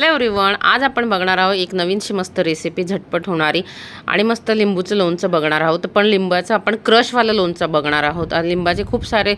Hello everyone, आज आपण बघणार आहोत एक नवीनशी मस्त रेसिपी, झटपट होणारी आणि मस्त लिंबूचं लोणचं बघणार आहोत। पण लिंबाचं आपण क्रशवालं लोणचं बघणार आहोत। लिंबाचे खूप सारे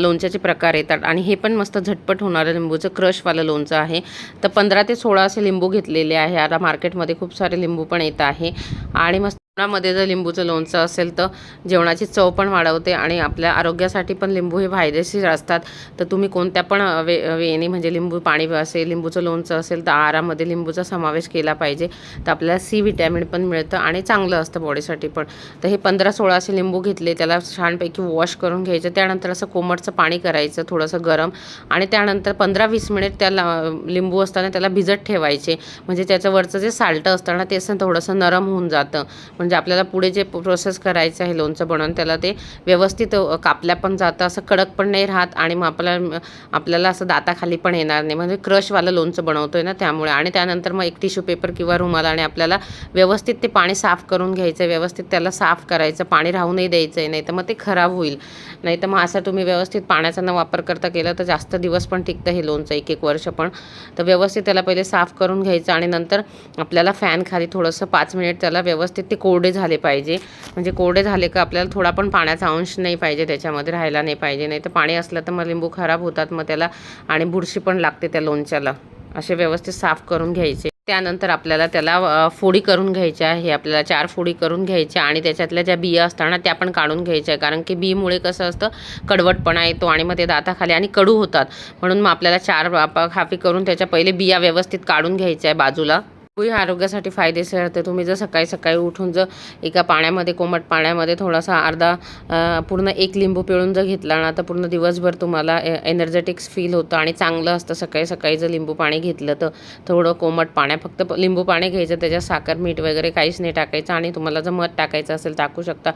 लोणच्याचे प्रकार येतात आणि हे पण मस्त झटपट होणारं लिंबूचं क्रशवालं लोणचं आहे। तर 15 ते 16 असे लिंबू घेतलेले आहे। आता मार्केटमध्ये खूप सारे लिंबू पण येत आहे आणि मस्त मध्ये जर लिंबूचं लोणचं असेल तर जेवणाची चव पण वाढवते आणि आपल्या आरोग्यासाठी पण लिंबू हे फायदेशीर असतात। तर तुम्ही कोणत्या पण वेळेने म्हणजे लिंबू पाणी असेल, लिंबूचं लोणचं असेल तर आहारामध्ये लिंबूचा समावेश केला पाहिजे। तर आपल्याला सी विटॅमिन पण मिळतं आणि चांगलं असतं बॉडीसाठी पण। तर हे 15-16 असे लिंबू घेतले, त्याला छानपैकी वॉश करून घ्यायचं। त्यानंतर असं कोमटचं पाणी करायचं थोडंसं गरम आणि त्यानंतर 15-20 मिनिट त्याला लिंबू असताना त्याला भिजत ठेवायचे। म्हणजे त्याचं वरचं जे साल्ट असतं ना ते असं थोडंसं नरम होऊन जातं। म्हणजे आपल्याला पुढे जे प्रोसेस करायचं आहे लोणचं बनवून त्याला ते व्यवस्थित कापल्या पण जातं, असं कडक पण नाही राहत आणि मग आपल्याला असं दाताखाली पण येणार नाही। म्हणजे क्रशवालं लोणचं बनवतोय ना त्यामुळे। आणि त्यानंतर मग एक टिश्यू पेपर किंवा रुमालाने आपल्याला व्यवस्थित ते पाणी साफ करून घ्यायचं, व्यवस्थित त्याला साफ करायचं, पाणी राहू नाही द्यायचं आहे, नाही तर मग ते खराब होईल। नाही तर मग असं तुम्ही व्यवस्थित पाण्याचा न वापर करता केलं तर जास्त दिवस पण टिकतं हे लोणचं, 1-1 वर्ष पण। तर व्यवस्थित त्याला पहिले साफ करून घ्यायचं आणि नंतर आपल्याला फॅन खाली थोडंसं 5 मिनिट त्याला व्यवस्थित ते कोरडे झाले पाहिजे। म्हणजे कोरडे झाले का आपल्याला थोडा पण पाण्याचा अंश नाही पाहिजे, त्याच्यामध्ये राहायला नाही पाहिजे, नाही तर पाणी असलं तर मग लिंबू खराब होतात मग त्याला आणि बुरशी पण लागते त्या लोणच्याला। असे व्यवस्थित साफ करून घ्यायचे। त्यानंतर आपल्याला त्याला फोडी करून घ्यायच्या आहे। आपल्याला 4 फोडी करून घ्यायच्या आणि त्याच्यातल्या ज्या बिया असतात ना त्या पण काढून घ्यायच्या, कारण की बीमुळे कसं असतं कडवटपणा येतो आणि मग ते दाताखाली आणि कडू होतात। म्हणून मग आपल्याला 4 खाफी करून त्याच्या पहिले बिया व्यवस्थित काढून घ्यायच्या आहे बाजूला। हे आरोग्यासाठी फायदेशीर आहे। तुम्ही जर सकाळी सकाळी उठून जर एका पाण्यामध्ये, कोमट पाण्यामध्ये थोडासा पूर्ण 1 लिंबू पिळून जर घेतला ना तर पूर्ण दिवसभर तुम्हाला एनर्जेटिक्स फील होतं आणि चांगलं असतं। सकाळी सकाळी जर लिंबू पाणी घेतलं तर थोडं कोमट पाण्यात फक्त लिंबू पाणी घ्यायचं, त्याच्यात साखर मीठ वगैरे काहीच नाही टाकायचं आणि तुम्हाला जर मध टाकायचं असेल टाकू शकता।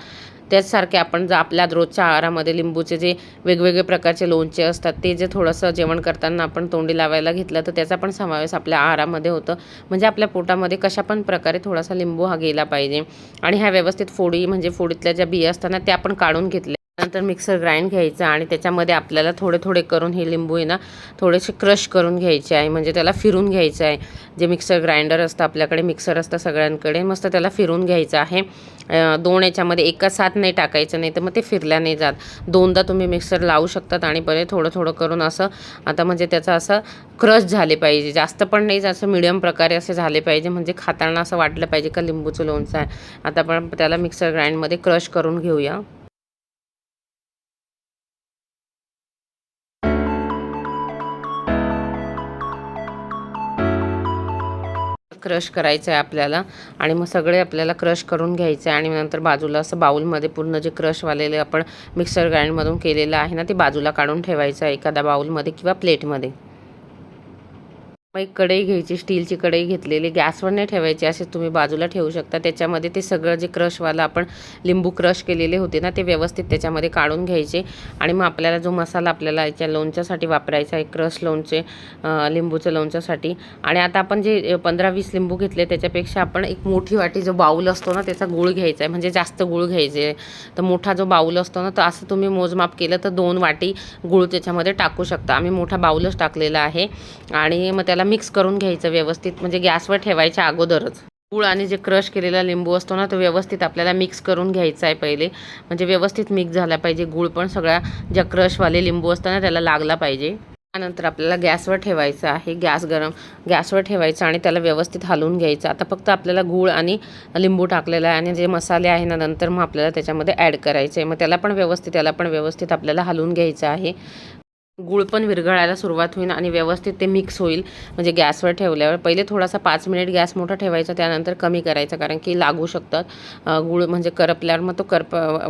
त्याचसारखे आपण जर आपल्या रोजच्या आहारामध्ये लिंबूचे जे वेगवेगळे प्रकारचे लोणचे असतात ते जे थोडंसं जेवण करताना आपण तोंडी लावायला घेतलं तर त्याचा पण समावेश आपल्या आहारामध्ये होतं। म्हणजे आपल्या पोटामध्ये कशा पण प्रकारे थोडासा लिंबू हा गेला पाहिजे। आणि ह्या व्यवस्थित फोडी म्हणजे फोडीतल्या ज्या बिया असतात ना त्या पण काढून घेतल्या। नंतर मिक्सर ग्राइंड घ्यायचा आणि त्याच्यामध्ये आपल्याला थोडे थोडे करून हे लिंबू आहे ना थोडेसे क्रश करून घ्यायचे आहे। म्हणजे त्याला फिरून घ्यायचं आहे। जे मिक्सर ग्राइंडर असतं, आपल्याकडे मिक्सर असतं सगळ्यांकडे, मस्त त्याला फिरून घ्यायचं आहे। 2 याच्यामध्ये एकाच साथ नाही टाकायचं, नाही तर मग ते फिरल्या नाही जात। 2दा तुम्ही मिक्सर लावू शकतात आणि पहिले थोडं थोडं करून असं आता म्हणजे त्याचं असं क्रश झाले पाहिजे, जास्त पण नाही, असं मिडियम प्रकारे असे झाले पाहिजे। म्हणजे खाताना असं वाटलं पाहिजे का लिंबूचं लोणचं आहे। आता आपण त्याला मिक्सर ग्राइंडमध्ये क्रश करून घेऊया। क्रश करायचं आहे आपल्याला आणि मग सगळे आपल्याला क्रश करून घ्यायचं आहे आणि नंतर बाजूला असं बाउलमध्ये पूर्ण जे क्रशवालेले आपण मिक्सर ग्राइंडमधून केलेलं आहे ना ते बाजूला काढून ठेवायचं आहे एखाद्या बाउलमध्ये किंवा प्लेटमध्ये। मग एक कढई घ्यायची, स्टीलची कढई घेतलेली, गॅसवर नाही ठेवायची, असे तुम्ही बाजूला ठेवू शकता। त्याच्यामध्ये ते सगळं जे क्रशवालं आपण लिंबू क्रश केलेले होते ना ते व्यवस्थित त्याच्यामध्ये काढून घ्यायचे आणि मग आपल्याला जो मसाला आपल्याला याच्या लोणच्यासाठी वापरायचा आहे, क्रश लोणचे लिंबूचं लोणच्यासाठी। आणि आता आपण जे 15-20 लिंबू घेतले त्याच्यापेक्षा आपण एक मोठी वाटी जो बाऊल असतो ना त्याचा गूळ घ्यायचा आहे, म्हणजे जास्त गूळ घ्यायचे। तर मोठा जो बाऊल असतो ना तर असं तुम्ही मोजमाप केलं तर 2 वाटी गूळ त्याच्यामध्ये टाकू शकता। आम्ही मोठा बाऊलच टाकलेला आहे आणि मग त्याला मिक्स करून घ्यायचं व्यवस्थित, म्हणजे गॅसवर ठेवायच्या अगोदरच। गूळ आणि जे क्रश केलेला लिंबू असतो ना तो व्यवस्थित आपल्याला मिक्स करून घ्यायचा आहे पहिले, म्हणजे व्यवस्थित मिक्स झाला पाहिजे। गूळ पण सगळ्या ज्या क्रशवाले लिंबू असतात ना त्याला लागला पाहिजे। त्यानंतर आपल्याला गॅसवर ठेवायचं आहे, गॅसवर ठेवायचं आणि त्याला व्यवस्थित हलवून घ्यायचं। आता फक्त आपल्याला गूळ आणि लिंबू टाकलेला आहे आणि जे मसाले आहे ना नंतर मग आपल्याला त्याच्यामध्ये ॲड करायचे आहे। मग त्याला पण व्यवस्थित आपल्याला हलवून घ्यायचं आहे। गूळ पण विरघळायला सुरुवात होईल आणि व्यवस्थित ते मिक्स होईल। म्हणजे गॅसवर ठेवल्यावर पहिले थोडासा 5 मिनिट गॅस मोठा ठेवायचा, त्यानंतर कमी करायचा, कारण की लागू शकतात। गूळ म्हणजे करपल्यावर मग तो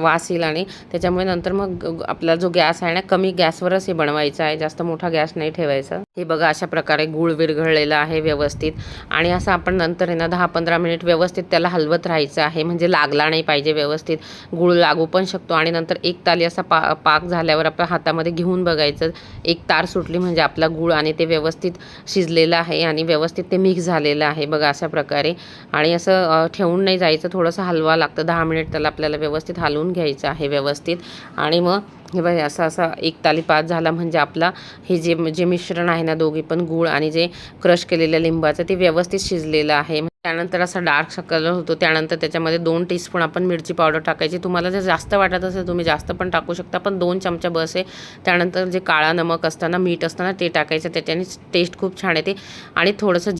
वास येईल आणि त्याच्यामुळे नंतर मग आपला जो गॅस आहे ना कमी गॅसवरच हे बनवायचं आहे, जास्त मोठा गॅस नाही ठेवायचा। हे बघा अशा प्रकारे गूळ विरघळलेला आहे व्यवस्थित आणि असं आपण नंतर आहे ना 10-15 मिनिट व्यवस्थित त्याला हलवत राहायचं आहे, म्हणजे लागला नाही पाहिजे व्यवस्थित। गूळ लागू पण शकतो आणि नंतर 1 ताली असा पाक झाल्यावर आपल्या हातामध्ये घेऊन बघायचं एक तार सुटली म्हणजे आपला गूळ आणि ते व्यवस्थित शिजलेलं आहे आणि व्यवस्थित ते मिक्स झालेलं आहे बघा अशा प्रकारे. आणि असं ठेवून नाही जायचं, थोडंसं हलवा लागतं, 10 मिनिट त्याला आपल्याला व्यवस्थित हलवून घ्यायचं आहे व्यवस्थित. आणि मग हे बघा असा 1 ताली पास झाला म्हणजे आपला हे जे मिश्रण आहे ना, दोघी पण गूळ आणि जे क्रश केलेल्या लिंबाचं ते व्यवस्थित शिजलेलं आहे. त्यानंतर असा डार्क कलर होतो. त्यानंतर त्याच्यामध्ये 2 टीस्पून आपण मिरची पावडर टाकायची. तुम्हाला जर जास्त वाटत असेल तुम्ही जास्त पण टाकू शकता, पण 2 चमचा बस आहे. त्यानंतर जे काळा नमक असताना मीठ असताना ते टाकायचं, त्याच्याने टेस्ट खूप छान येते. आणि थोडंसं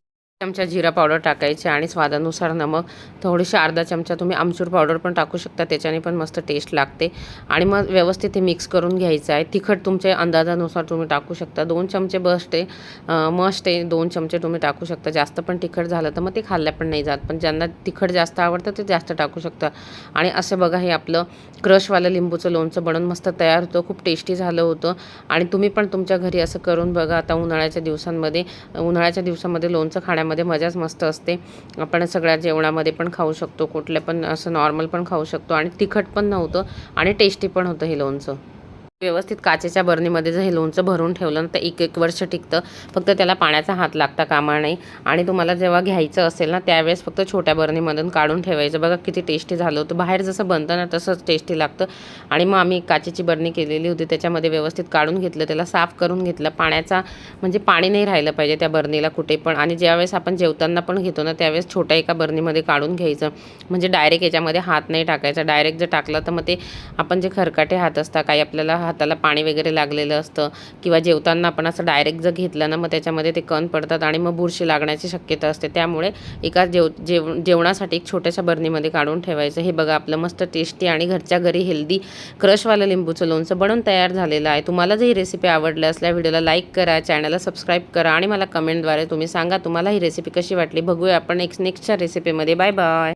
चमचा जिरा पावडर टाकायचे आणि स्वादानुसार नमक, थोडीशी अर्धा चमचा तुम्ही आमचूर पावडर पण टाकू शकता, त्याच्याने पण मस्त टेस्ट लागते. आणि मग व्यवस्थित ते मिक्स करून घ्यायचं आहे. तिखट तुमच्या अंदाजानुसार तुम्ही टाकू शकता. 2 चमचे मस्ट आहे 2 चमचे तुम्ही टाकू शकता. जास्त पण तिखट झालं तर मग ते खाल्लं पण नाही जात, पण ज्यांना तिखट जास्त आवडतं ते जास्त टाकू शकता. आणि असं बघा हे आपलं क्रशवालं लिंबूचं लोणचं बनवून मस्त तयार होतं. खूप टेस्टी झालं होतं आणि तुम्ही पण तुमच्या घरी असं करून बघा. आता उन्हाळ्याच्या दिवसामध्ये लोणचं खाण्यामध्ये मजाच मस्त असते. आपण सगळ्या जेवणामध्ये पण खाऊ शकतो, कुठल्या पण असं नॉर्मल पण खाऊ शकतो आणि तिखट पण नव्हतं आणि टेस्टी पण होतं हे लोणचं. व्यवस्थित काचेच्या बरणीमध्ये जर हे लोणचं भरून ठेवलं ना तर 1-1 वर्ष टिकतं. फक्त त्याला पाण्याचा हात लागता कामा नये. आणि तुम्हाला जेव्हा घ्यायचं असेल ना त्यावेळेस फक्त छोट्या बरणीमधून काढून ठेवायचं. बघा किती टेस्टी झालं होतं. बाहेर जसं बनतं ना तसंच टेस्टी लागतं. आणि मग आम्ही काचेची बरणी केलेली होती, त्याच्यामध्ये व्यवस्थित काढून घेतलं, त्याला साफ करून घेतलं. पाण्याचा म्हणजे पाणी नाही राहिलं पाहिजे त्या बरणीला कुठे पण. आणि ज्यावेळेस आपण जेवताना पण घेतो ना त्यावेळेस छोट्या एका बरणीमध्ये काढून घ्यायचं, म्हणजे डायरेक्ट याच्यामध्ये हात नाही टाकायचा. डायरेक्ट जर टाकला तर मग ते आपण जे खरकाटे हात असतात, काही आपल्याला हाताला पाणी वगैरे लागलेलं असतं किंवा जेवताना आपण असं डायरेक्ट जर घेतलं ना मग त्याच्यामध्ये ते कण पडतात आणि मग बुरशी लागण्याची शक्यता असते. त्यामुळे एका जेवणासाठी एक छोट्याशा बरणीमध्ये काढून ठेवायचं. हे बघा आपलं मस्त टेस्टी आणि घरच्या घरी हेल्दी क्रशवालं लिंबूचं लोणचं बनवून तयार झालेलं आहे. तुम्हाला जर ही रेसिपी आवडली असल्या व्हिडिओला लाईक करा, चॅनलला सबस्क्राईब करा आणि मला कमेंटद्वारे तुम्ही सांगा तुम्हाला ही रेसिपी कशी वाटली. बघूया आपण नेक्स्टच्या रेसिपीमध्ये. Bye bye.